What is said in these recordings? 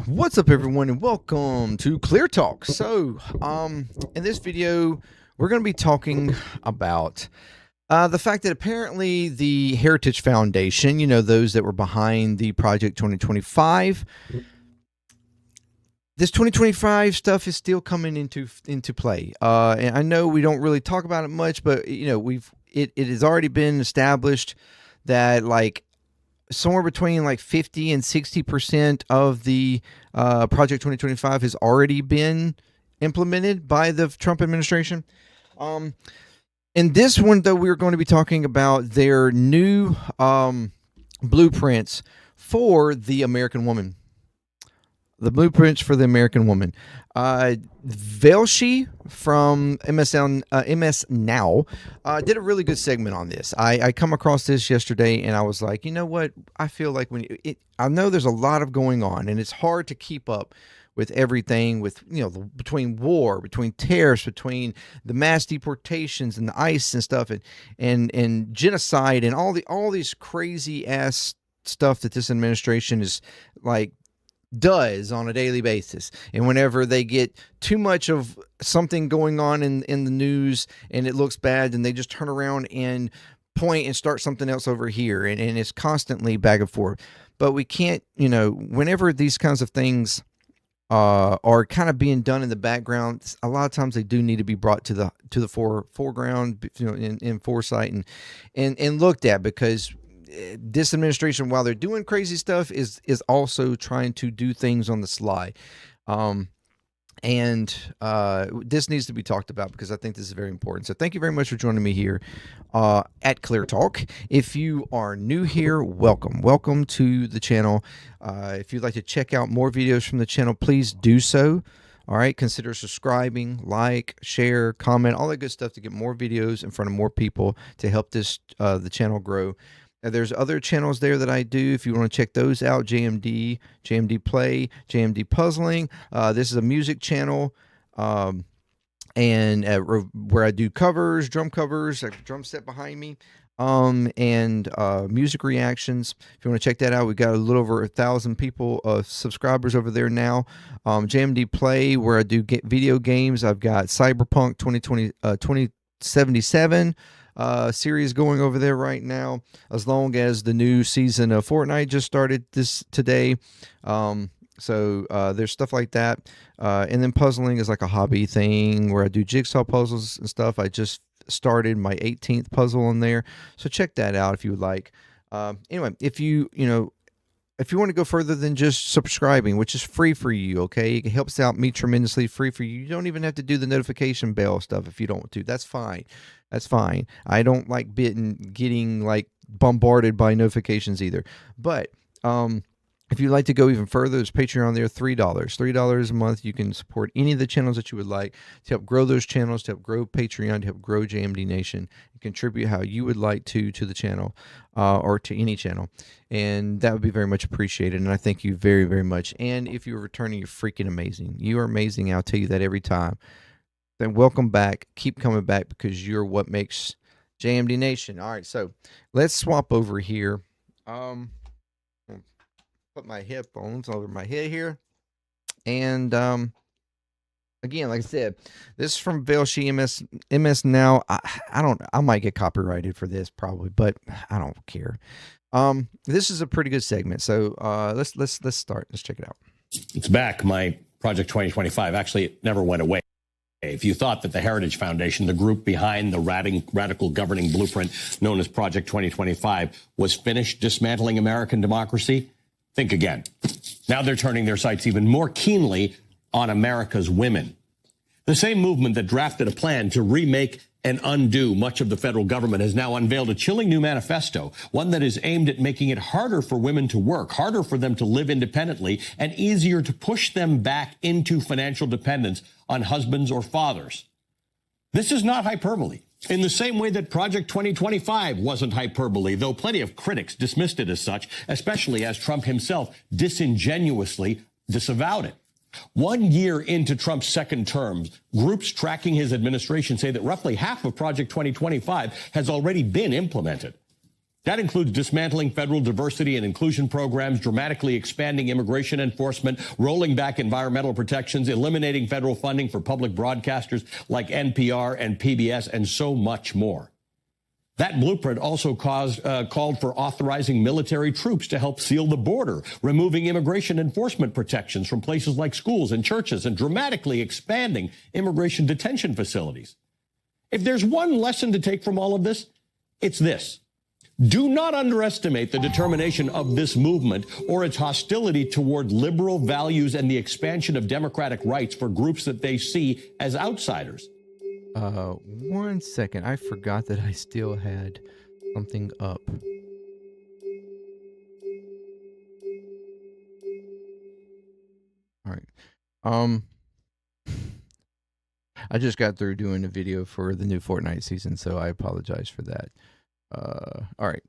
What's up, everyone, and welcome to ClearTalk. So, in this video, we're going to be talking about the fact that apparently the Heritage Foundation, those that were behind the Project 2025, this 2025 stuff is still coming into play. And I know we don't really talk about it much, but it has already been established that somewhere between 50 and 60% of the Project 2025 has already been implemented by the Trump administration. In this one, though, we're going to be talking about their new blueprints for the American woman. The blueprints for the American woman. Velshi from MS Now did a really good segment on this. I come across this yesterday, and I was like, you know what? I feel like I know there's a lot of going on, and it's hard to keep up with everything, with between war, between tariffs, between the mass deportations and the ICE and stuff, and genocide and all these crazy ass stuff that this administration is does on a daily basis. And whenever they get too much of something going on in the news and it looks bad, then they just turn around and point and start something else over here, and it's constantly back and forth. But we can't, whenever these kinds of things are kind of being done in the background, a lot of times they do need to be brought to the foreground, in foresight and looked at, because this administration, while they're doing crazy stuff, is also trying to do things on the sly. And this needs to be talked about, because I think this is very important. So thank you very much for joining me here at ClearTalk. If you are new here, welcome to the channel. If you'd like to check out more videos from the channel, please do so. All right, consider subscribing, share, comment, all that good stuff to get more videos in front of more people to help this the channel grow. There's other channels there that I do. If you want to check those out, JMDPLAY, JMD Puzzling. This is a music channel, and where I do covers, drum covers, a drum set behind me, and music reactions. If you want to check that out, we got a little over 1,000 people, subscribers over there now. JMDPLAY, where I do video games. I've got Cyberpunk 2077. Series going over there right now, as long as the new season of Fortnite just started today. So there's stuff like that. And then puzzling is like a hobby thing where I do jigsaw puzzles and stuff. I just started my 18th puzzle in there, so check that out if you would like. Anyway, if you want to go further than just subscribing, which is free for you, okay? It helps out me tremendously, free for you. You don't even have to do the notification bell stuff if you don't want to. That's fine. That's fine. I don't like getting bombarded by notifications either. But if you'd like to go even further, there's Patreon there, $3. $3 a month. You can support any of the channels that you would like to help grow those channels, to help grow Patreon, to help grow JMD Nation, and contribute how you would like to the channel or to any channel. And that would be very much appreciated. And I thank you very, very much. And if you're returning, you're freaking amazing. You are amazing. I'll tell you that every time. Then welcome back. Keep coming back, because you're what makes JMD Nation. All right, so let's swap over here. Put my headphones over my head here, and again, like I said, this is from Velshi MS Now. I might get copyrighted for this probably, but I don't care. This is a pretty good segment, so let's start. Let's check it out. It's back. My Project 2025. Actually, it never went away. If you thought that the Heritage Foundation, the group behind the radical governing blueprint known as Project 2025, was finished dismantling American democracy, think again. Now they're turning their sights even more keenly on America's women. The same movement that drafted a plan to remake and undo much of the federal government has now unveiled a chilling new manifesto, one that is aimed at making it harder for women to work, harder for them to live independently, and easier to push them back into financial dependence on husbands or fathers. This is not hyperbole. In the same way that Project 2025 wasn't hyperbole, though plenty of critics dismissed it as such, especially as Trump himself disingenuously disavowed it. 1 year into Trump's second term, groups tracking his administration say that roughly half of Project 2025 has already been implemented. That includes dismantling federal diversity and inclusion programs, dramatically expanding immigration enforcement, rolling back environmental protections, eliminating federal funding for public broadcasters like NPR and PBS, and so much more. That blueprint also called for authorizing military troops to help seal the border, removing immigration enforcement protections from places like schools and churches, and dramatically expanding immigration detention facilities. If there's one lesson to take from all of this, it's this. Do not underestimate the determination of this movement or its hostility toward liberal values and the expansion of democratic rights for groups that they see as outsiders. 1 second. I forgot that I still had something up. All right. I just got through doing a video for the new Fortnite season, so I apologize for that. All right.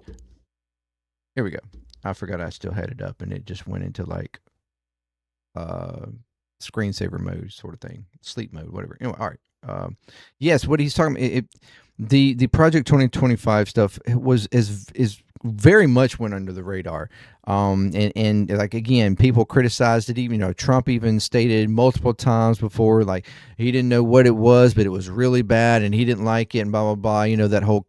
Here we go. I forgot I still had it up, and it just went into like screensaver mode sort of thing, sleep mode, whatever. Anyway, all right. Yes, what he's talking about, the Project 2025 stuff is very much went under the radar. And like, again, people criticized it. Even, Trump even stated multiple times before, like, he didn't know what it was, but it was really bad and he didn't like it and blah, blah, blah. That whole,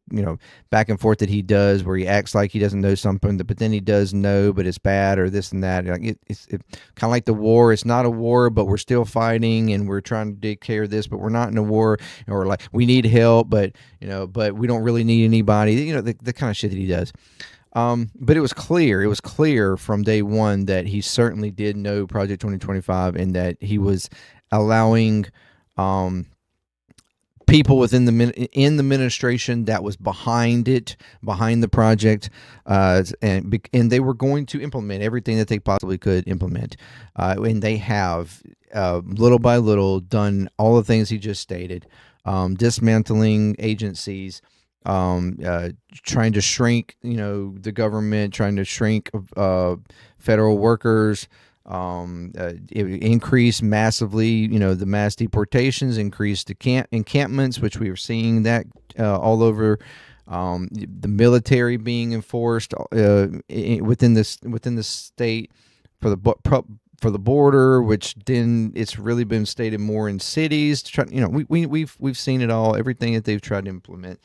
back and forth that he does where he acts like he doesn't know something, but then he does know, but it's bad or this and that. Like it's kind of like the war. It's not a war, but we're still fighting and we're trying to take care of this, but we're not in a war, or like we need help, but we don't really need anybody. The kind of shit that he does. But it was clear from day one that he certainly did know Project 2025 and that he was allowing people within the administration that was behind the project, and they were going to implement everything that they possibly could implement, and they have little by little done all the things he just stated, dismantling agencies, trying to shrink, the government, trying to shrink federal workers, increase massively, the mass deportations, increased encampments, which we are seeing that all over, the military being enforced within the state for the border, which then it's really been stated more in cities. We've seen it all, everything that they've tried to implement.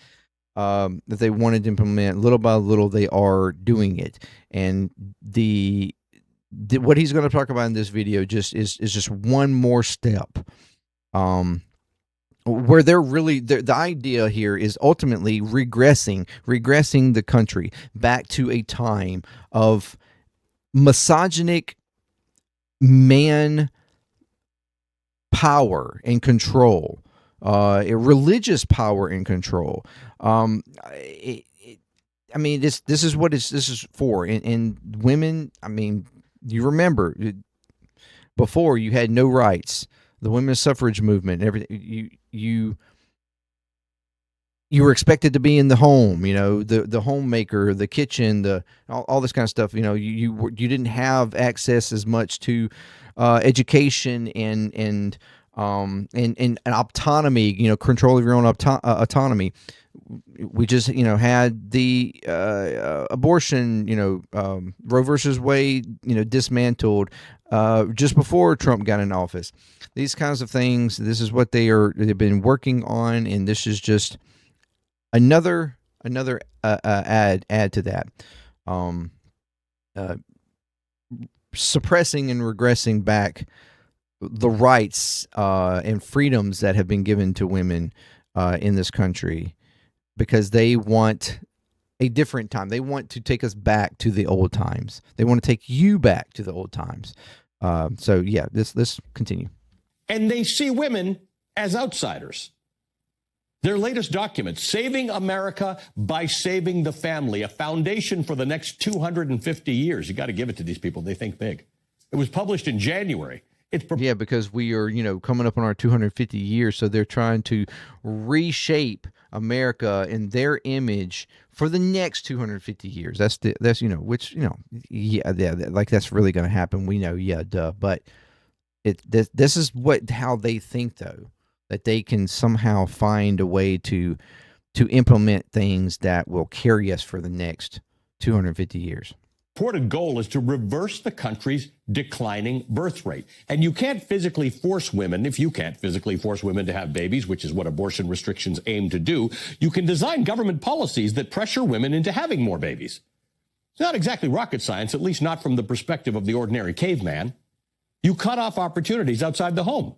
That they wanted to implement, little by little, they are doing it, and what he's going to talk about in this video just is just one more step, where they're really the idea here is ultimately regressing the country back to a time of misogynic man power and control, religious power and control. This is what this is for. And women, you remember before you had no rights, the women's suffrage movement, and everything. You were expected to be in the home, the homemaker, the kitchen, all this kind of stuff. You didn't have access as much to education and autonomy, control of your own autonomy. We just, had the abortion, Roe versus Wade, dismantled just before Trump got in office. These kinds of things, this is what they've been working on, and this is just another add to that. Suppressing and regressing back the rights and freedoms that have been given to women in this country, because they want a different time. They want to take us back to the old times. They want to take you back to the old times. So yeah, let's continue. And they see women as outsiders. Their latest document, Saving America by Saving the Family, a foundation for the next 250 years. You got to give it to these people. They think big. It was published in January. Yeah, because we are, coming up on our 250 years, so they're trying to reshape America in their image for the next 250 years. That's like that's really going to happen. We know, yeah, duh. But this is how they think, though, that they can somehow find a way to implement things that will carry us for the next 250 years. Reported goal is to reverse the country's declining birth rate. And you can't physically force women, if you can't physically force women to have babies, which is what abortion restrictions aim to do, you can design government policies that pressure women into having more babies. It's not exactly rocket science, at least not from the perspective of the ordinary caveman. You cut off opportunities outside the home.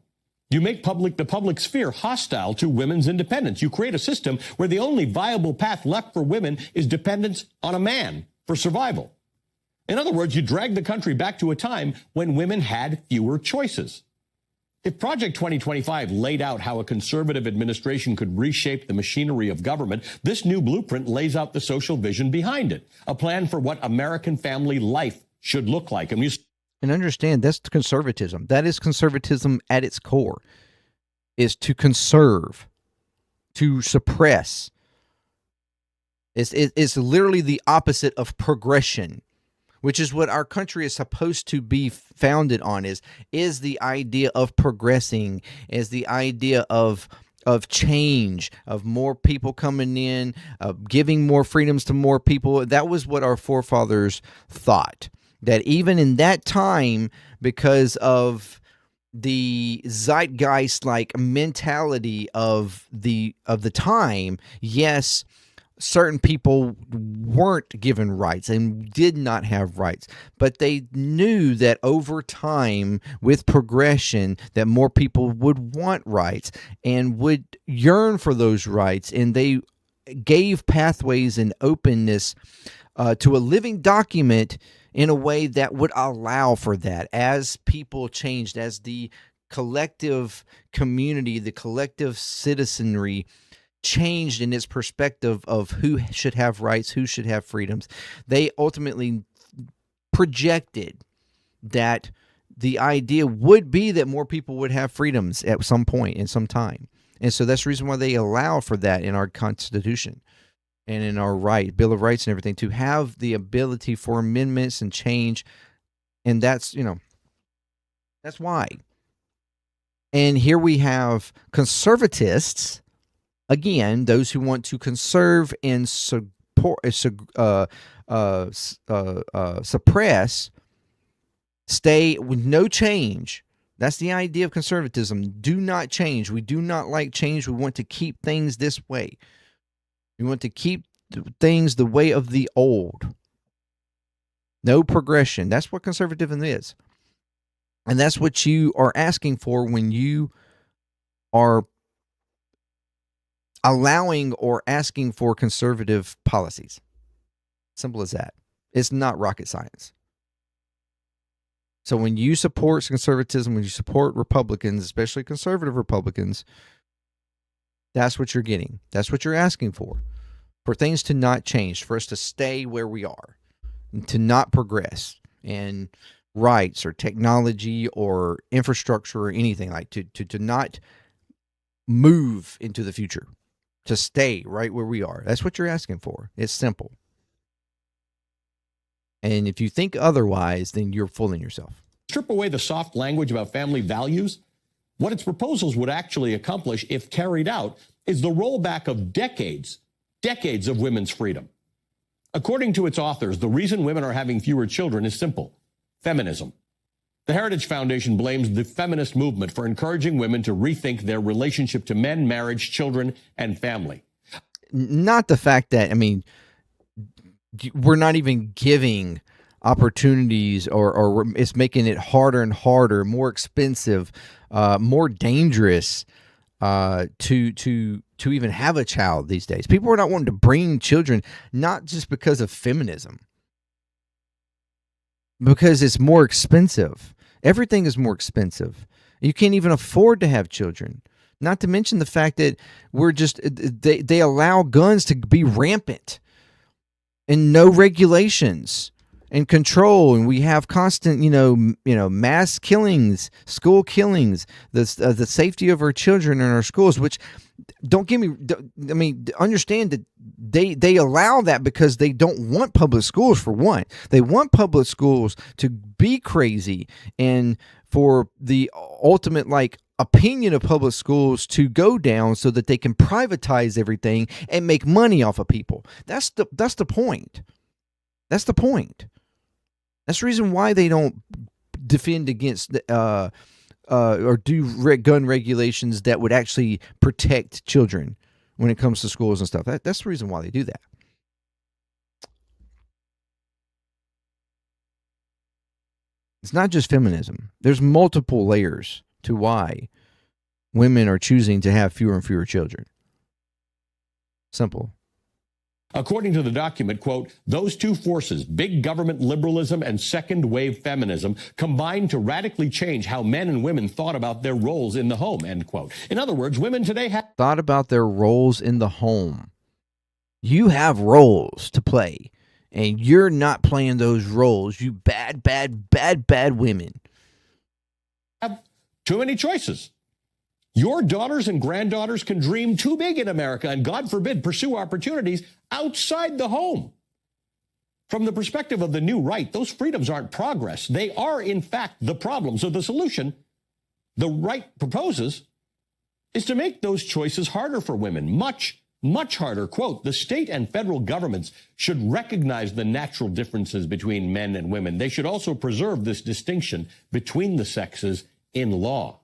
You make the public sphere hostile to women's independence. You create a system where the only viable path left for women is dependence on a man for survival. In other words, you drag the country back to a time when women had fewer choices. If Project 2025 laid out how a conservative administration could reshape the machinery of government, this new blueprint lays out the social vision behind it, a plan for what American family life should look like. And understand, that's conservatism. That is conservatism at its core, is to conserve, to suppress. It's literally the opposite of progression, which is what our country is supposed to be founded on, is the idea of progressing, is the idea of change, of more people coming in, of giving more freedoms to more people. That was what our forefathers thought. That even in that time, because of the zeitgeist-like mentality of the time, yes, certain people weren't given rights and did not have rights, but they knew that over time, with progression, that more people would want rights and would yearn for those rights, and they gave pathways and openness to a living document in a way that would allow for that. As people changed, as the collective community, the collective citizenry changed in its perspective of who should have rights, who should have freedoms, they ultimately projected that the idea would be that more people would have freedoms at some point in some time. And so that's the reason why they allow for that in our Constitution and in our Bill of Rights and everything, to have the ability for amendments and change. And that's why. And here we have conservatists, again, those who want to conserve and suppress, stay with no change. That's the idea of conservatism. Do not change. We do not like change. We want to keep things this way. We want to keep things the way of the old. No progression. That's what conservatism is. And that's what you are asking for when you are allowing or asking for conservative policies. Simple as that. It's not rocket science. So when you support conservatism, when you support Republicans, especially conservative Republicans, that's what you're getting. That's what you're asking for things to not change, for us to stay where we are, and to not progress in rights or technology or infrastructure or anything, like to not move into the future, to stay right where we are. That's what you're asking for. It's simple. And if you think otherwise, then you're fooling yourself. Strip away the soft language about family values. What its proposals would actually accomplish, if carried out, is the rollback of decades of women's freedom. According to its authors, the reason women are having fewer children is simple: feminism. The Heritage Foundation blames the feminist movement for encouraging women to rethink their relationship to men, marriage, children, and family. Not the fact that, we're not even giving opportunities, or it's making it harder and harder, more expensive, more dangerous to even have a child these days. People are not wanting to bring children, not just because of feminism, because it's more expensive. Everything is more expensive. You can't even afford to have children. Not to mention the fact that they allow guns to be rampant and no regulations and control, and we have constant, mass killings, school killings, the safety of our children in our schools. Which, understand that they allow that because they don't want public schools. For one, they want public schools to be crazy, and for the ultimate opinion of public schools to go down so that they can privatize everything and make money off of people. That's the point. That's the point. That's the reason why they don't defend against or do gun regulations that would actually protect children when it comes to schools and stuff. That's the reason why they do that. It's not just feminism. There's multiple layers to why women are choosing to have fewer and fewer children. Simple. According to the document, quote, those two forces, big government liberalism and second wave feminism, combined to radically change how men and women thought about their roles in the home, end quote. In other words, women today have thought about their roles in the home. You have roles to play, and you're not playing those roles. You bad women. Have too many choices. Your daughters and granddaughters can dream too big in America and, God forbid, pursue opportunities outside the home. From the perspective of the new right, those freedoms aren't progress. They are, in fact, the problem. So the solution the right proposes is to make those choices harder for women, much harder. Quote, the state and federal governments should recognize the natural differences between men and women. They should also preserve this distinction between the sexes in law.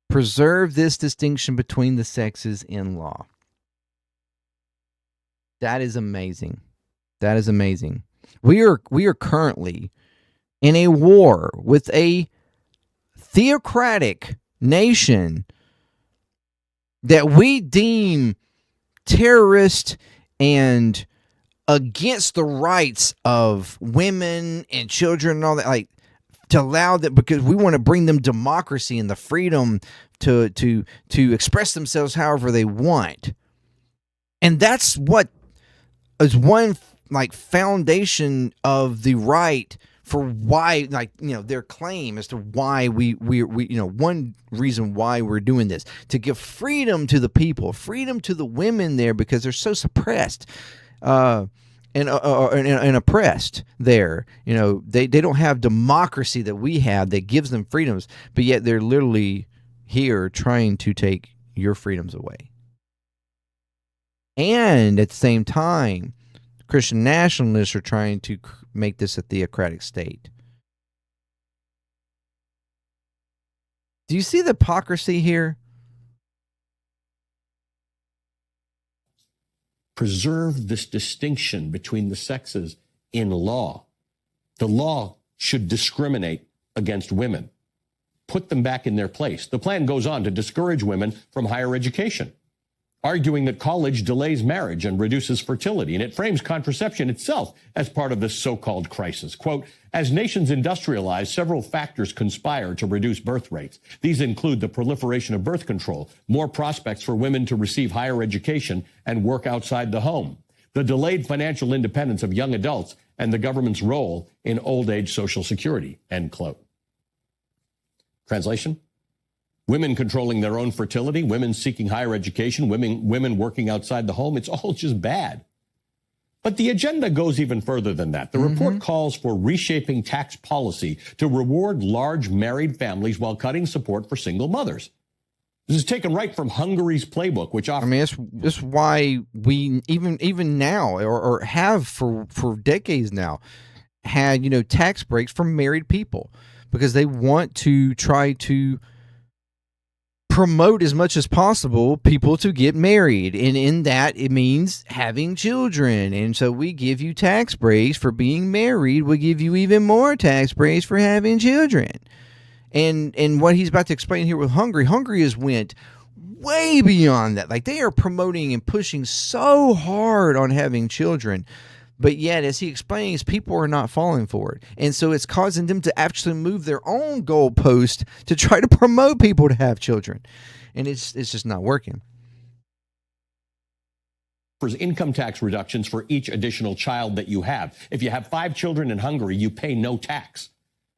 Preserve this distinction between the sexes in law. That is amazing. That is amazing. We are currently in a war with a theocratic nation that we deem terrorist and against the rights of women and children and all that, like, to allow that, because we want to bring them democracy and the freedom to express themselves however they want. And that's what is one like foundation of the right for why, like, you know, their claim as to why we you know, one reason why we're doing this, to give freedom to the people, freedom to the women there, because they're so suppressed and oppressed there. You know, they don't have democracy that we have that gives them freedoms, but yet they're literally here trying to take your freedoms away. And at the same time, Christian nationalists are trying to make this a theocratic state. Do you see the hypocrisy here? Preserve this distinction between the sexes in law. The law should discriminate against women. Put them back in their place. The plan goes on to discourage women from higher education, arguing that college delays marriage and reduces fertility, and it frames contraception itself as part of this so-called crisis. Quote, as nations industrialize, several factors conspire to reduce birth rates. These include the proliferation of birth control, more prospects for women to receive higher education and work outside the home, the delayed financial independence of young adults, and the government's role in old age Social Security, end quote. Translation? Women controlling their own fertility, women seeking higher education, women working outside the home, it's all just bad. But the agenda goes even further than that. The report calls for reshaping tax policy to reward large married families while cutting support for single mothers. This is taken right from Hungary's playbook, which offers... I mean, that's why we even now, or have for decades now, had, you know, tax breaks for married people, because they want to try to promote as much as possible people to get married, and in that it means having children. And so we give you tax breaks for being married. We give you even more tax breaks for having children. And what he's about to explain here with Hungary has went way beyond that. Like, they are promoting and pushing so hard on having children, but yet, as he explains, people are not falling for it. And so it's causing them to actually move their own goalpost to try to promote people to have children. And it's just not working. Income tax reductions for each additional child that you have. If you have 5 children in Hungary, you pay no tax.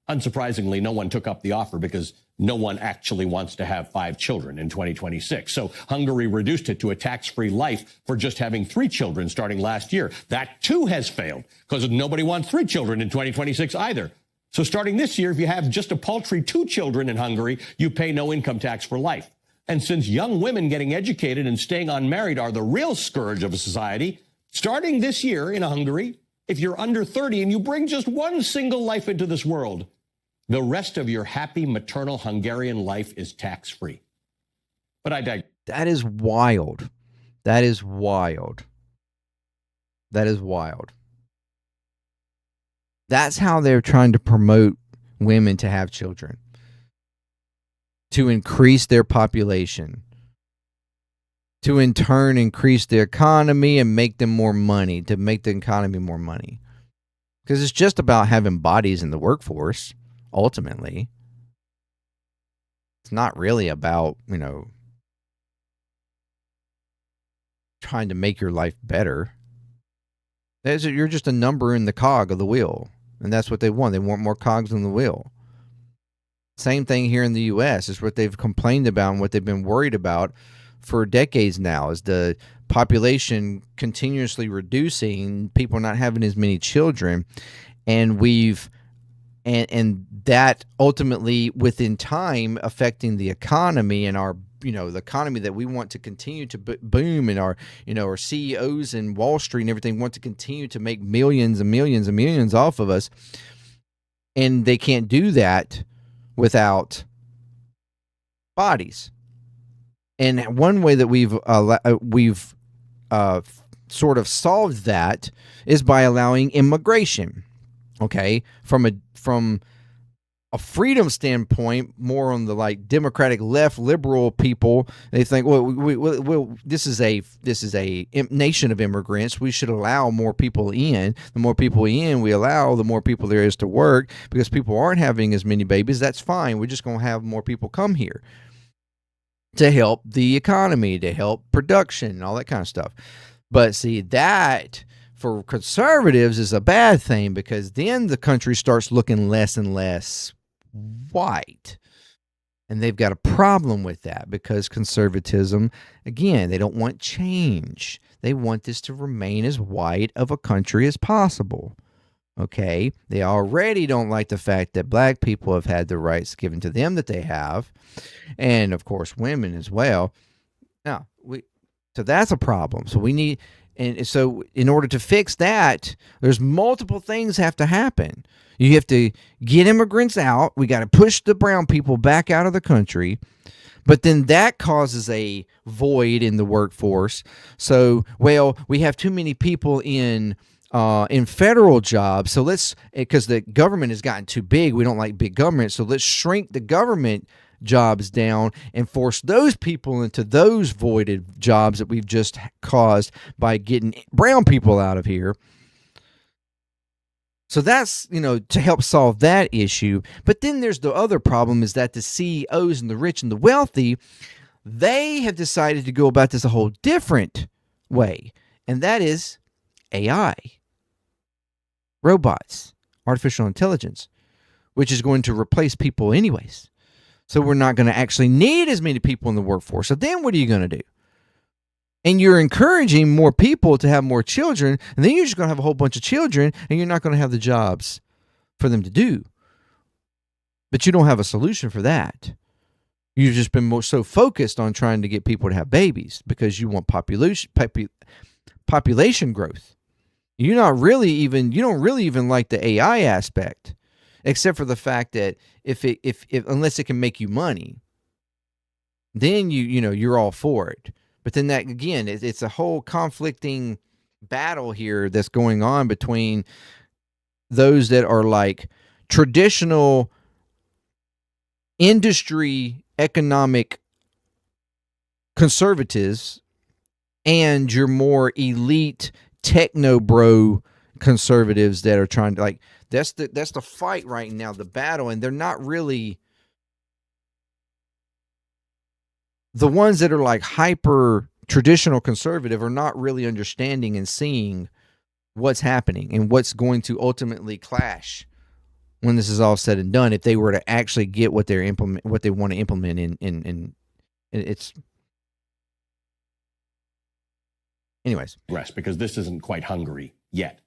Unsurprisingly, no one took up the offer because no one actually wants to have 5 children in 2026. So Hungary reduced it to a tax-free life for just having 3 children starting last year. That too has failed because nobody wants 3 children in 2026 either. So starting this year, if you have just a paltry 2 children in Hungary, you pay no income tax for life. And since young women getting educated and staying unmarried are the real scourge of a society, Starting this year in Hungary, if you're under 30 and you bring just one single life into this world, the rest of your happy maternal Hungarian life is tax-free. But I digress. That is wild. That is wild. That is wild. That's how they're trying to promote women to have children, to increase their population, to in turn increase the economy and make them more money, to make the economy more money. Because it's just about having bodies in the workforce, ultimately. It's not really about, trying to make your life better. You're just a number in the cog of the wheel. And that's what they want. They want more cogs in the wheel. Same thing here in the U.S. is what they've complained about and what they've been worried about for decades now, is the population continuously reducing, people not having as many children. And and that ultimately within time affecting the economy and our, the economy that we want to continue to boom, and our, our CEOs and Wall Street and everything want to continue to make millions and millions and millions off of us. And they can't do that without bodies. And one way that we've sort of solved that is by allowing immigration. Okay, from a freedom standpoint, more on the Democratic left liberal people, they think, well, this is a nation of immigrants. We should allow more people in. The more people in we allow, the more people there is to work, because people aren't having as many babies. That's fine. We're just going to have more people come here to help the economy, to help production, all that kind of stuff. But see, that for conservatives is a bad thing, because then the country starts looking less and less white. And they've got a problem with that, because conservatism, again, they don't want change. They want this to remain as white of a country as possible. Okay? They already don't like the fact that black people have had the rights given to them that they have. And, of course, women as well. Now, so that's a problem. So we need... And so in order to fix that, there's multiple things have to happen. You have to get immigrants out. We got to push the brown people back out of the country. But then that causes a void in the workforce. So, we have too many people in federal jobs. So because the government has gotten too big, we don't like big government. So let's shrink the government jobs down and force those people into those voided jobs that we've just caused by getting brown people out of here. So that's, to help solve that issue. But then there's the other problem, is that the CEOs and the rich and the wealthy, they have decided to go about this a whole different way. And that is AI, robots, artificial intelligence, which is going to replace people anyways. So we're not going to actually need as many people in the workforce. So then what are you going to do? And you're encouraging more people to have more children, and then you're just going to have a whole bunch of children, and you're not going to have the jobs for them to do. But you don't have a solution for that. You've just been so focused on trying to get people to have babies because you want population growth. You don't really even like the AI aspect. Except for the fact that if unless it can make you money, then you're all for it. But then that, again, it's a whole conflicting battle here that's going on between those that are like traditional industry economic conservatives and your more elite techno bro conservatives that are trying to that's the fight right now, the battle. And they're not really the ones that are like hyper traditional conservative are not really understanding and seeing what's happening and what's going to ultimately clash when this is all said and done, if they were to actually get what they want to implement in it's anyways. Because this isn't quite Hungary yet.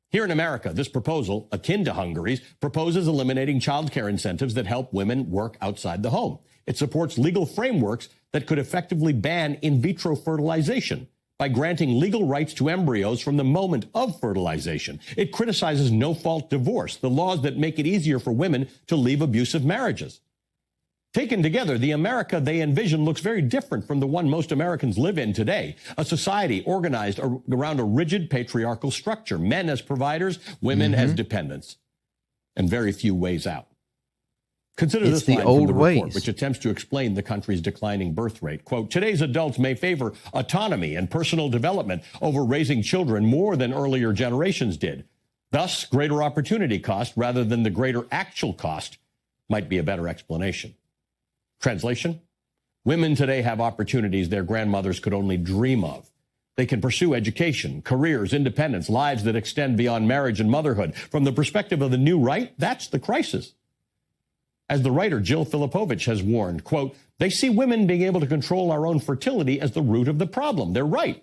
Here in America, this proposal, akin to Hungary's, proposes eliminating child care incentives that help women work outside the home. It supports legal frameworks that could effectively ban in vitro fertilization by granting legal rights to embryos from the moment of fertilization. It criticizes no-fault divorce, the laws that make it easier for women to leave abusive marriages. Taken together, the America they envision looks very different from the one most Americans live in today, a society organized around a rigid patriarchal structure, men as providers, women as dependents, and very few ways out. Consider It's this the line old from the report, ways. which attempts to explain the country's declining birth rate. Quote, today's adults may favor autonomy and personal development over raising children more than earlier generations did. Thus, greater opportunity cost rather than the greater actual cost might be a better explanation. Translation? Women today have opportunities their grandmothers could only dream of. They can pursue education, careers, independence, lives that extend beyond marriage and motherhood. From the perspective of the new right, that's the crisis. As the writer Jill Filipovich has warned, quote, they see women being able to control our own fertility as the root of the problem. They're right.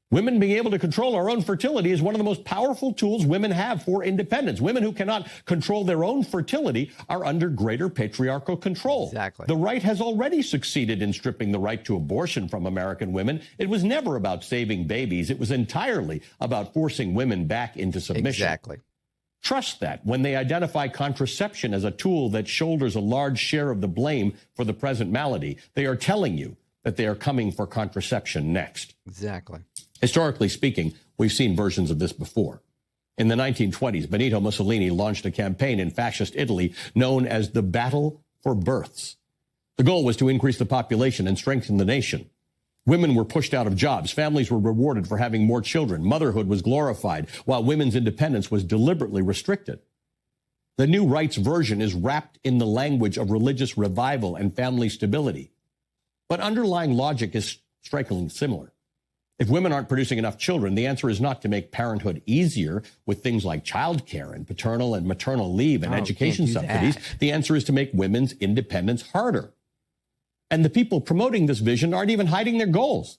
Women being able to control our own fertility is one of the most powerful tools women have for independence. Women who cannot control their own fertility are under greater patriarchal control. Exactly. The right has already succeeded in stripping the right to abortion from American women. It was never about saving babies. It was entirely about forcing women back into submission. Exactly. Trust that when they identify contraception as a tool that shoulders a large share of the blame for the present malady, they are telling you that they are coming for contraception next. Exactly. Historically speaking, we've seen versions of this before. In the 1920s, Benito Mussolini launched a campaign in fascist Italy known as the Battle for Births. The goal was to increase the population and strengthen the nation. Women were pushed out of jobs. Families were rewarded for having more children. Motherhood was glorified, while women's independence was deliberately restricted. The new right's version is wrapped in the language of religious revival and family stability. But underlying logic is strikingly similar. If women aren't producing enough children, the answer is not to make parenthood easier with things like childcare and paternal and maternal leave and education subsidies. The answer is to make women's independence harder. And the people promoting this vision aren't even hiding their goals.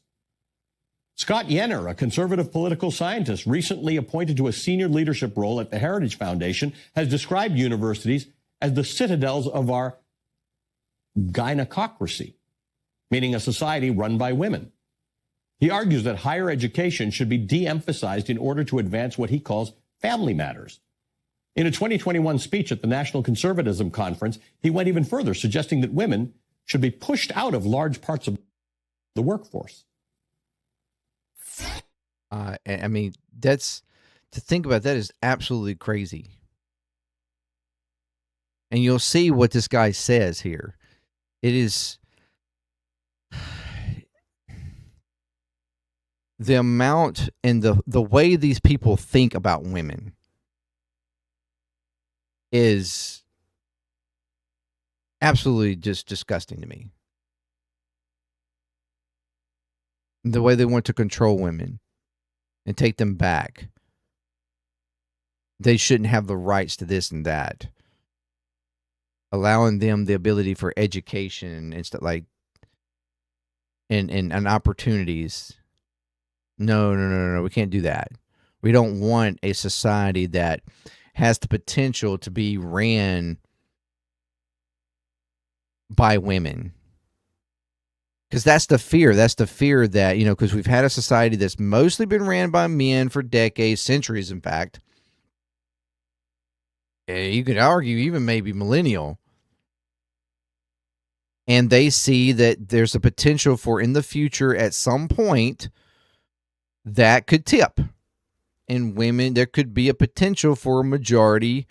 Scott Yenner, a conservative political scientist recently appointed to a senior leadership role at the Heritage Foundation, has described universities as the citadels of our gynecocracy, meaning a society run by women. He argues that higher education should be de-emphasized in order to advance what he calls family matters. In a 2021 speech at the National Conservatism Conference, he went even further, suggesting that women should be pushed out of large parts of the workforce. I mean, to think about that is absolutely crazy. And you'll see what this guy says here. It is the amount and the way these people think about women is absolutely just disgusting to me. The way they want to control women and take them back. They shouldn't have the rights to this and that. Allowing them the ability for education and stuff like and opportunities. No. We can't do that. We don't want a society that has the potential to be ran by women. Because that's the fear. That's the fear that, because we've had a society that's mostly been ran by men for decades, centuries, in fact. You could argue even maybe millennial. And they see that there's a potential for in the future at some point that could tip. And women, there could be a potential for a majority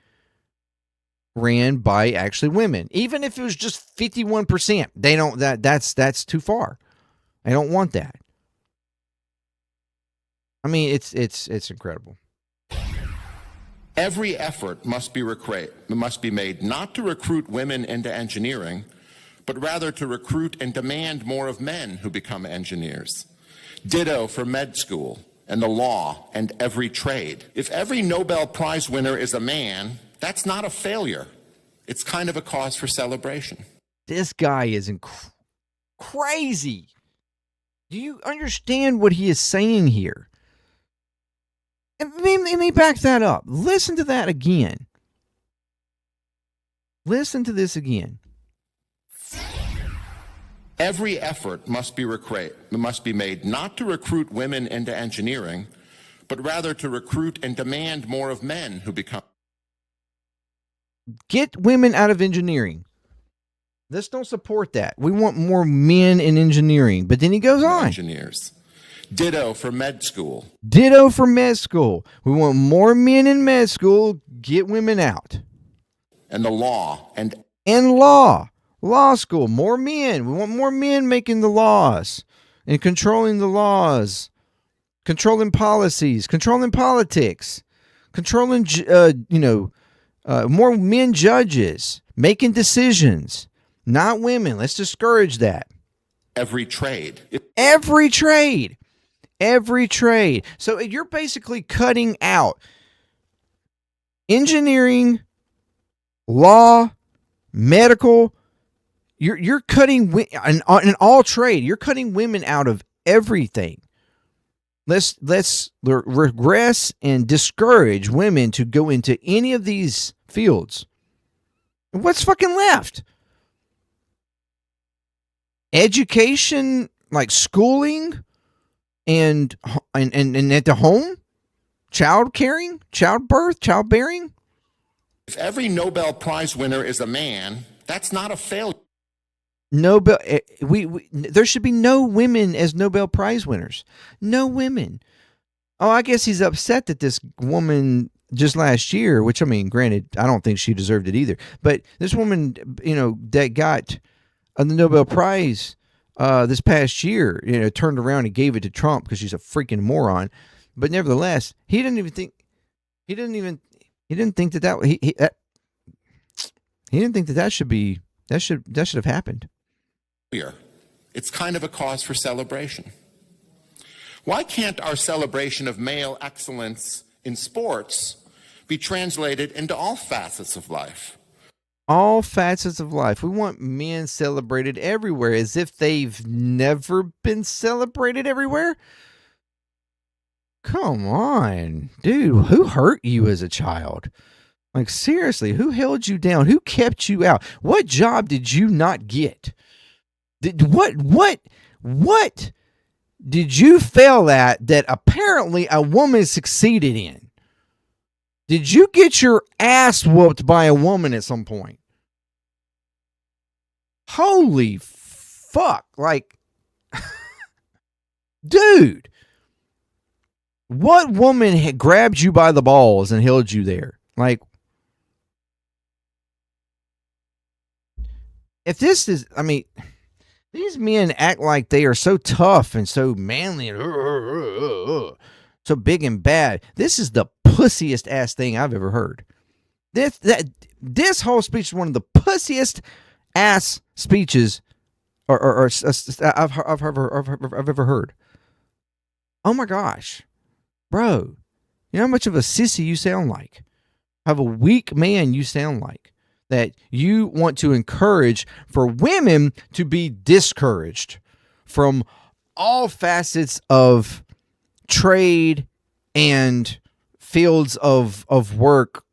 ran by actually women. Even if it was just 51%, they don't that's too far. They don't want that. I mean, it's incredible. Every effort must be made not to recruit women into engineering, but rather to recruit and demand more of men who become engineers. Ditto for med school and the law and every trade. If every Nobel Prize winner is a man, that's not a failure. It's kind of a cause for celebration. This guy is crazy. Do you understand what he is saying here? And let me back that up. Listen to that again. Listen to this again. Every effort must be made not to recruit women into engineering, but rather to recruit and demand more of men who become. Get women out of engineering. Let's don't support that. We want more men in engineering. But then he goes on. Engineers. Ditto for med school. Ditto for med school. We want more men in med school. Get women out. And the law and law school. More men. We want more men making the laws and controlling the laws, controlling policies, controlling politics, controlling more men judges making decisions, not women. Let's discourage that. Every trade. So you're basically cutting out engineering, law, medical. You're cutting in all trade. You're cutting women out of everything. Let's regress and discourage women to go into any of these fields. What's fucking left? Education, like schooling, and at the home, child caring, childbirth, childbearing. If every Nobel Prize winner is a man, that's not a failure. Nobel, there should be no women as Nobel Prize winners. No women. Oh, I guess he's upset that this woman just last year, which I mean, granted, I don't think she deserved it either. But this woman, that got the Nobel Prize this past year, turned around and gave it to Trump because she's a freaking moron. But nevertheless, he didn't think that should have happened. It's kind of a cause for celebration. Why can't our celebration of male excellence in sports be translated into all facets of life? All facets of life. We want men celebrated everywhere, as if they've never been celebrated everywhere. Come on, dude. Who hurt you as a child? Like, seriously, who held you down? Who kept you out? What job did you not get? What did you fail at that apparently a woman succeeded in? Did you get your ass whooped by a woman at some point? Holy fuck. Like, dude, what woman had grabbed you by the balls and held you there? Like, if this is, I mean, these men act like they are so tough and so manly and so big and bad. This is the pussiest ass thing I've ever heard. This whole speech is one of the pussiest ass speeches I've ever heard. Oh my gosh, bro! You know how much of a sissy you sound like? How a weak man you sound like. That you want to encourage for women to be discouraged from all facets of trade and fields of work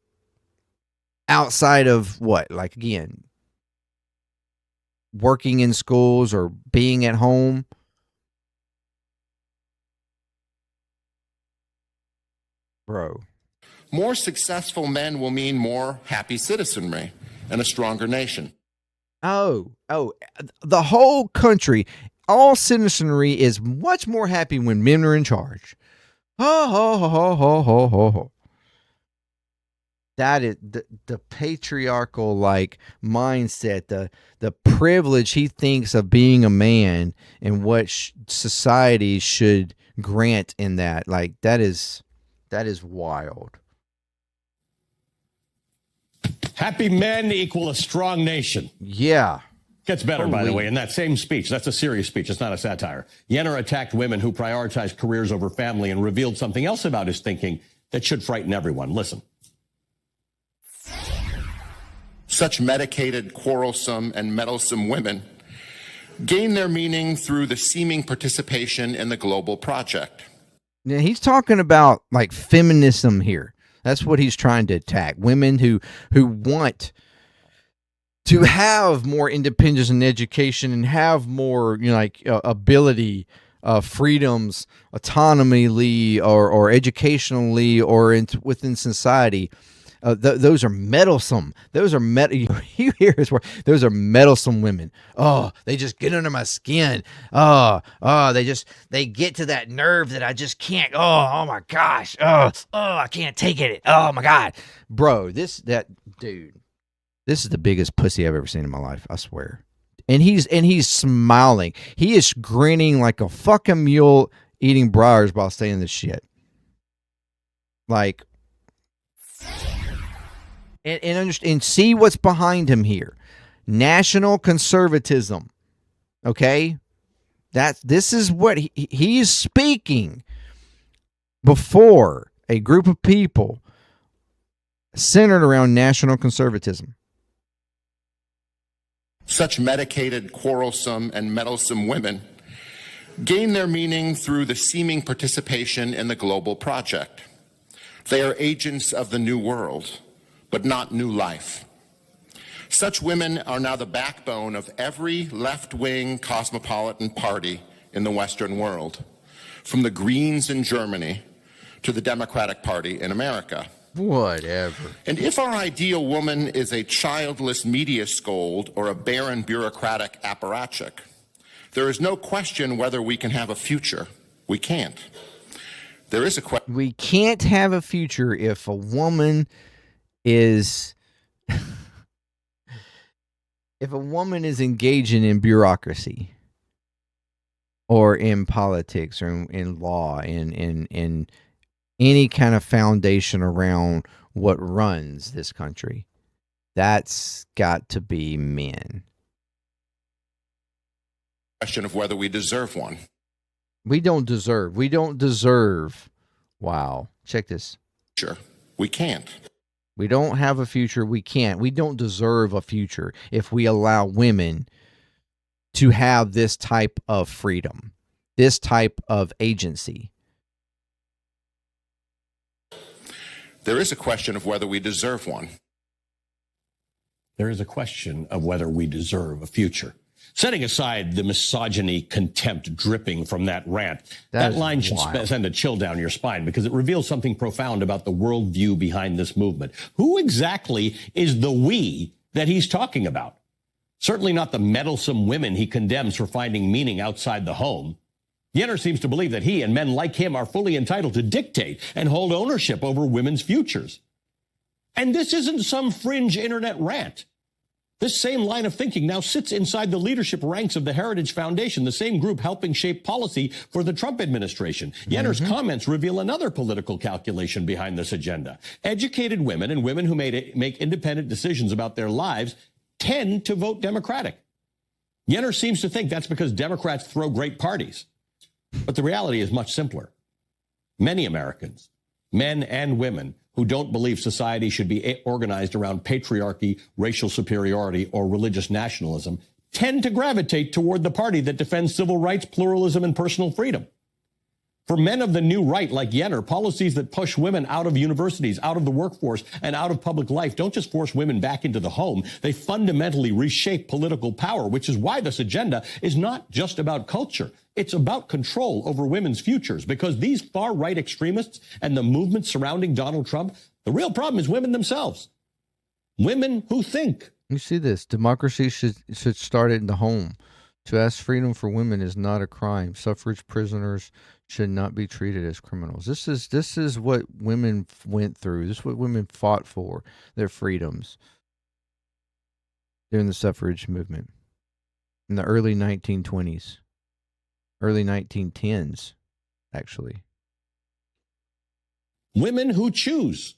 outside of what? Like, again, working in schools or being at home. Bro. More successful men will mean more happy citizenry and a stronger nation. Oh, the whole country, all citizenry is much more happy when men are in charge. Ho, ho, ho, ho, ho, ho, ho, ho. That is the patriarchal mindset, the privilege he thinks of being a man and what society should grant in that. Like, that is wild. Happy men equal a strong nation. Yeah. Gets better, by the way. In that same speech, that's a serious speech. It's not a satire. Yenner attacked women who prioritized careers over family and revealed something else about his thinking that should frighten everyone. Listen. Such medicated, quarrelsome, and meddlesome women gain their meaning through the seeming participation in the global project. Now, he's talking about like feminism here. That's what he's trying to attack. Women who want to have more independence and education and have more, ability, freedoms, autonomy, or educationally, or within society. Those are meddlesome. Those are you hear his word. Those are meddlesome women. Oh, they just get under my skin. They get to that nerve that I just can't. Oh my gosh. I can't take it. Oh my God, bro. Dude. This is the biggest pussy I've ever seen in my life. I swear. And he's smiling. He is grinning like a fucking mule eating briars while saying this shit. Like. And see what's behind him here. National conservatism. Okay? This is what he is speaking before a group of people centered around national conservatism. Such medicated, quarrelsome, and meddlesome women gain their meaning through the seeming participation in the global project. They are agents of the new world, but not new life. Such women are now the backbone of every left-wing cosmopolitan party in the Western world, from the Greens in Germany to the Democratic Party in America. Whatever. And if our ideal woman is a childless media scold or a barren bureaucratic apparatchik, there is no question whether we can have a future. We can't. There is a question. We can't have a future if a woman is if a woman is engaging in bureaucracy or in politics or in law, in any kind of foundation around what runs this country. That's got to be men. Question of whether we deserve one. We don't deserve. Wow. Check this. Sure. We can't. We don't have a future. We can't. We don't deserve a future if we allow women to have this type of freedom, this type of agency. There is a question of whether we deserve one. There is a question of whether we deserve a future. Setting aside the misogyny, contempt dripping from that rant, that line should send a chill down your spine because it reveals something profound about the worldview behind this movement. Who exactly is the we that he's talking about? Certainly not the meddlesome women he condemns for finding meaning outside the home. Yenner seems to believe that he and men like him are fully entitled to dictate and hold ownership over women's futures. And this isn't some fringe internet rant. This same line of thinking now sits inside the leadership ranks of the Heritage Foundation, the same group helping shape policy for the Trump administration. Yenner's comments reveal another political calculation behind this agenda. Educated women and women who make independent decisions about their lives tend to vote Democratic. Yenner seems to think that's because Democrats throw great parties. But the reality is much simpler. Many Americans, men and women, who don't believe society should be organized around patriarchy, racial superiority, or religious nationalism, tend to gravitate toward the party that defends civil rights, pluralism, and personal freedom. For men of the new right like Yenner, policies that push women out of universities, out of the workforce, and out of public life don't just force women back into the home. They fundamentally reshape political power, which is why this agenda is not just about culture. It's about control over women's futures, because these far-right extremists and the movement surrounding Donald Trump, the real problem is women themselves. Women who think. You see this. Democracy should start in the home. To ask freedom for women is not a crime. Suffrage prisoners should not be treated as criminals. This is what women went through. This is what women fought for, their freedoms during the suffrage movement in the early 1920s, early 1910s, actually. Women who choose.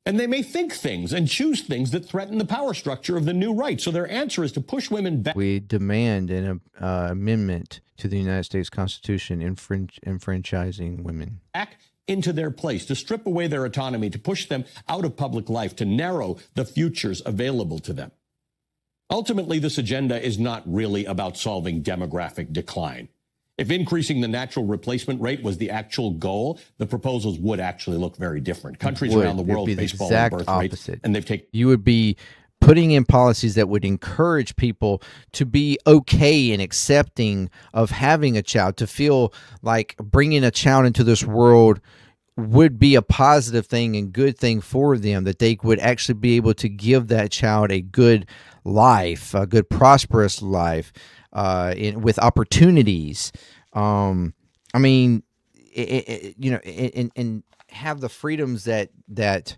And they may think things and choose things that threaten the power structure of the new right. So their answer is to push women back. We demand an amendment to the United States Constitution enfranchising women. Back into their place, to strip away their autonomy, to push them out of public life, to narrow the futures available to them. Ultimately, this agenda is not really about solving demographic decline. If increasing the natural replacement rate was the actual goal, the proposals would actually look very different. Countries around the world face falling birth rates, and they've taken. You would be putting in policies that would encourage people to be okay and accepting of having a child, to feel like bringing a child into this world would be a positive thing and good thing for them, that they would actually be able to give that child a good life, a good prosperous life, with opportunities. I mean, and have the freedoms that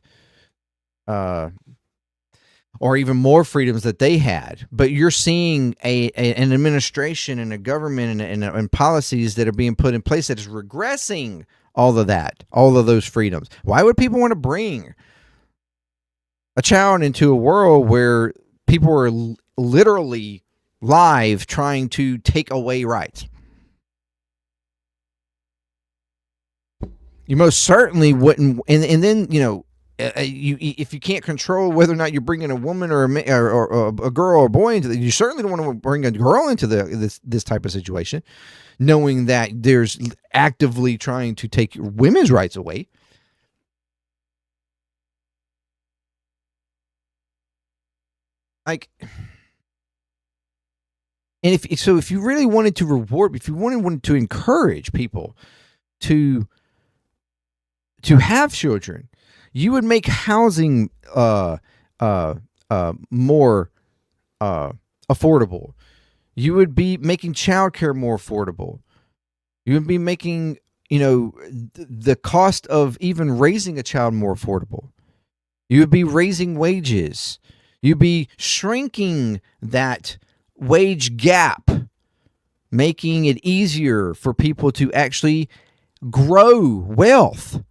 or even more freedoms that they had. But you're seeing an administration and a government and policies that are being put in place that is regressing all of that, all of those freedoms. Why would people want to bring a child into a world where people are literally live trying to take away rights? You most certainly wouldn't. And then, if you can't control whether or not you're bringing a woman or a girl or a boy into you certainly don't want to bring a girl into this type of situation, knowing that there's actively trying to take women's rights away. Like, and if you really wanted to reward, if you wanted to encourage people to have children, you would make housing more affordable. You would be making childcare more affordable. You would be making, the cost of even raising a child more affordable. You would be raising wages. You'd be shrinking that wage gap, making it easier for people to actually grow wealth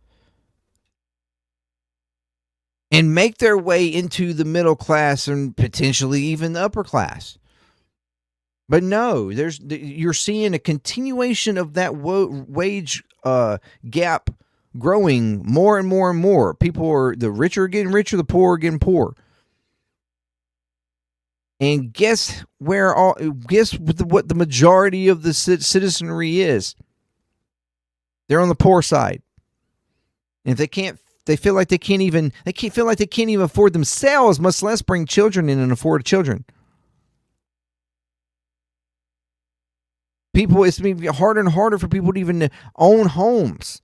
and make their way into the middle class and potentially even the upper class. But no, you're seeing a continuation of that wage gap growing more and more and more. The rich are getting richer, the poor are getting poor. And guess what the majority of the citizenry is? They're on the poor side. And if they feel like they can't even afford themselves, much less bring children in and afford children. It's going to be harder and harder for people to even own homes.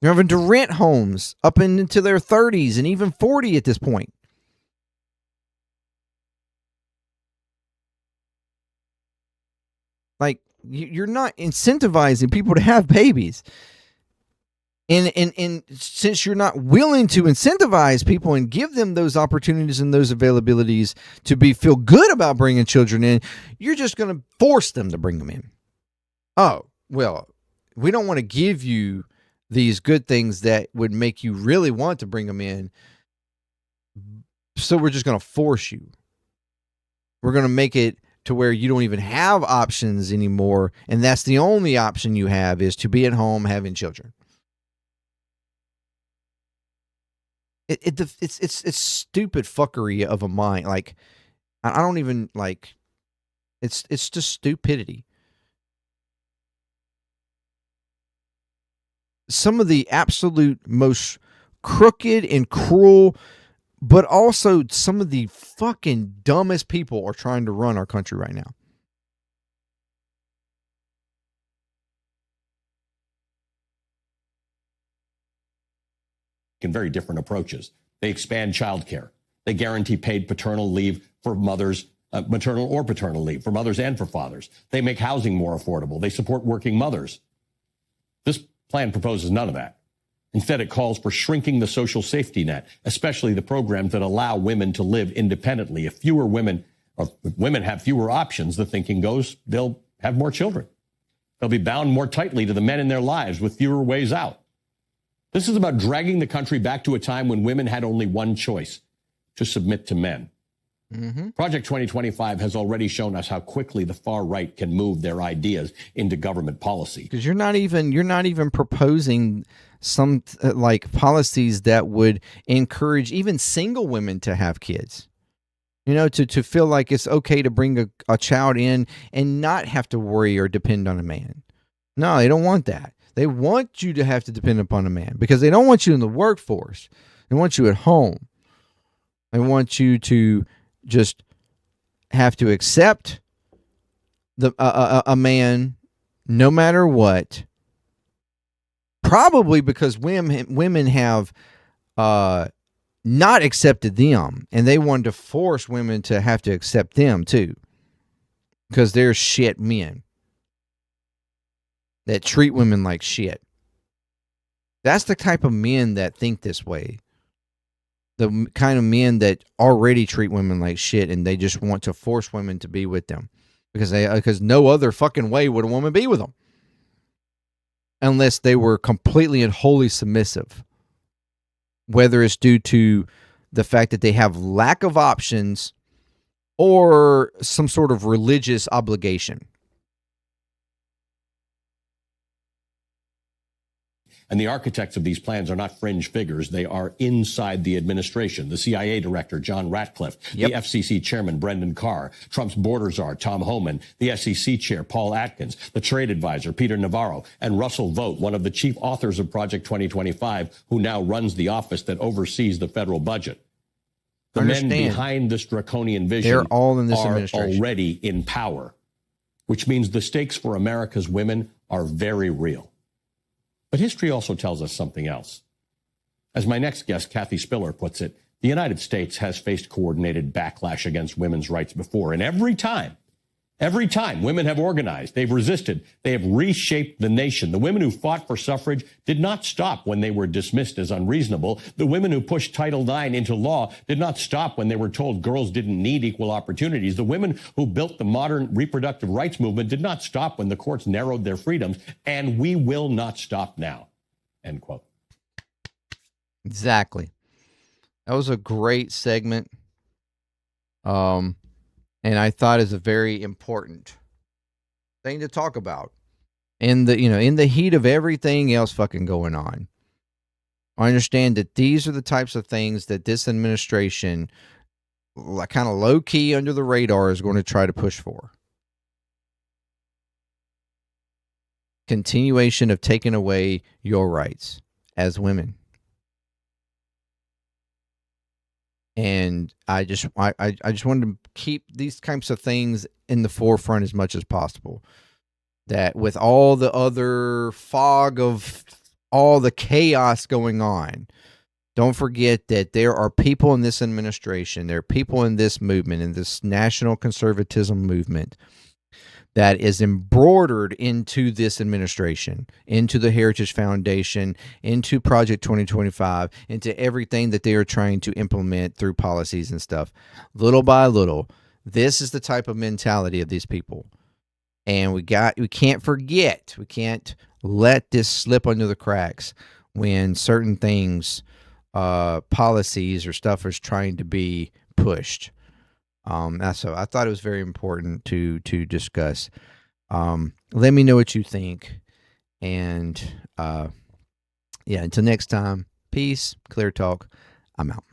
They're having to rent homes up into their 30s and even 40 at this point. Like, you're not incentivizing people to have babies. And since you're not willing to incentivize people and give them those opportunities and those availabilities to feel good about bringing children in, you're just going to force them to bring them in. Oh, well, we don't want to give you these good things that would make you really want to bring them in, so we're just going to force you. We're going to make it to where you don't even have options anymore, and that's the only option you have, is to be at home having children. It's stupid fuckery of a mind. Like, I don't even like. It's just stupidity. Some of the absolute most crooked and cruel, but also some of the fucking dumbest people are trying to run our country right now. In very different approaches. They expand childcare. They guarantee paid paternal leave for mothers, maternal or paternal leave for mothers and for fathers. They make housing more affordable. They support working mothers. This plan proposes none of that. Instead, it calls for shrinking the social safety net, especially the programs that allow women to live independently. If women have fewer options, the thinking goes, they'll have more children. They'll be bound more tightly to the men in their lives with fewer ways out. This is about dragging the country back to a time when women had only one choice: to submit to men. Mm-hmm. Project 2025 has already shown us how quickly the far right can move their ideas into government policy. Because you're not even proposing some like policies that would encourage even single women to have kids. To feel like it's okay to bring a child in and not have to worry or depend on a man. No, they don't want that. They want you to have to depend upon a man because they don't want you in the workforce. They want you at home. They want you to just have to accept a man no matter what, probably because women have not accepted them, and they wanted to force women to have to accept them too, because they're shit men that treat women like shit. That's the type of men that think this way. The kind of men that already treat women like shit, and they just want to force women to be with them because no other fucking way would a woman be with them unless they were completely and wholly submissive. Whether it's due to the fact that they have lack of options or some sort of religious obligation. And the architects of these plans are not fringe figures. They are inside the administration. The CIA director, John Ratcliffe, the FCC chairman, Brendan Carr, Trump's border czar, Tom Homan, the SEC chair, Paul Atkins, the trade advisor, Peter Navarro, and Russell Vogt, one of the chief authors of Project 2025, who now runs the office that oversees the federal budget. The men behind this draconian vision They're all in this are administration. already in power, which means the stakes for America's women are very real. But history also tells us something else. As my next guest, Kathy Spiller, puts it, the United States has faced coordinated backlash against women's rights before. And every time women have organized, they've resisted, they have reshaped the nation. The women who fought for suffrage did not stop when they were dismissed as unreasonable. The women who pushed Title IX into law did not stop when they were told girls didn't need equal opportunities. The women who built the modern reproductive rights movement did not stop when the courts narrowed their freedoms, and we will not stop now. End quote. Exactly. That was a great segment. And I thought is a very important thing to talk about in the heat of everything else fucking going on. I understand that these are the types of things that this administration, like kind of low key under the radar, is going to try to push for. Continuation of taking away your rights as women. And I just wanted to keep these types of things in the forefront as much as possible. That with all the other fog of all the chaos going on, don't forget that there are people in this administration, there are people in this movement, in this national conservatism movement, that is embroidered into this administration, into the Heritage Foundation, into Project 2025, into everything that they are trying to implement through policies and stuff. Little by little, this is the type of mentality of these people. And we can't forget, we can't let this slip under the cracks when certain things, policies or stuff is trying to be pushed. So I thought it was very important to discuss. Let me know what you think. And until next time, peace, clear talk. I'm out.